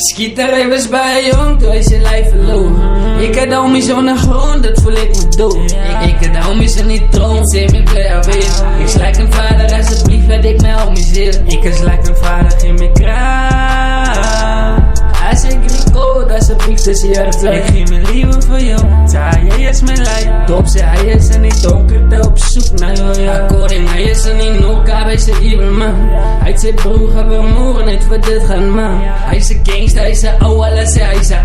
Schieterij was bij jong, toen is je lijf verloren. Ik had homies onder grond, dat voel ik me dood. Ik had homies in die troon, zit me play alweer. Ik slijk een vader, alsjeblieft laat ik mijn homies hier. Ik slijk een vader, geen meer kraan. Als ik record, alsjeblieft is je de vlek. Ik geef mijn liefde voor jou, jij is mijn lijf. Top zei hij is er niet donker, op zoek naar jou, ja. Akkoording, hij is er niet nog, hij is de evil man. Hij zei broer, gaan we morgen niet voor dit gaan man. Hij is de gangster, hij is de oude, hij is de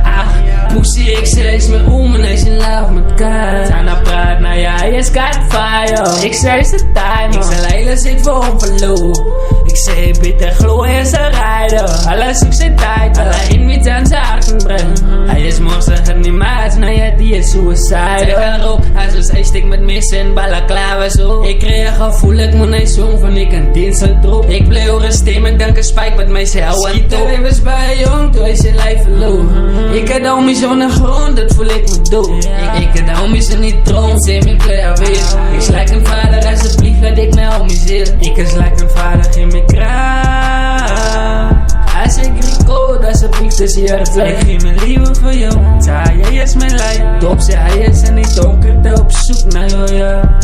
pussy, ik zei, hij is mijn oom en hij is in love met kaart. Sana praat, nou ja, hij is got fire. Ik zei, is de time, ik zei, Leila zit voor hem verloren. Ik zei, bitter gloe is een rijder. Alles zoekt zijn tijd, alleen niet aan zijn harten brengen. Hij is morgen het niet maat, nou ja, die is suicide. Zeg erop, hij is hij stik met missen en balaclava zo. Ik kreeg gevoel, ik moet niet zo van ik een dienst drop. Ik bleef horen stemmen, dank een spijk met mij zelf en top. Hij was bij jong, toen is je lijf verloren. Ik had homies onder grond, dat voel ik me dood. Ik had homies in die troon, zit me play alweer. Ik slijk een vader, alsjeblieft laat ik mijn homies hier. Ik slijk een vader, geen meer kraan. Als ik record, alsjeblieft is je de vlek. Ik geef mijn liefde voor jou, jij is mijn lijf. Top zei hij is er niet donker, op zoek naar jou, ja.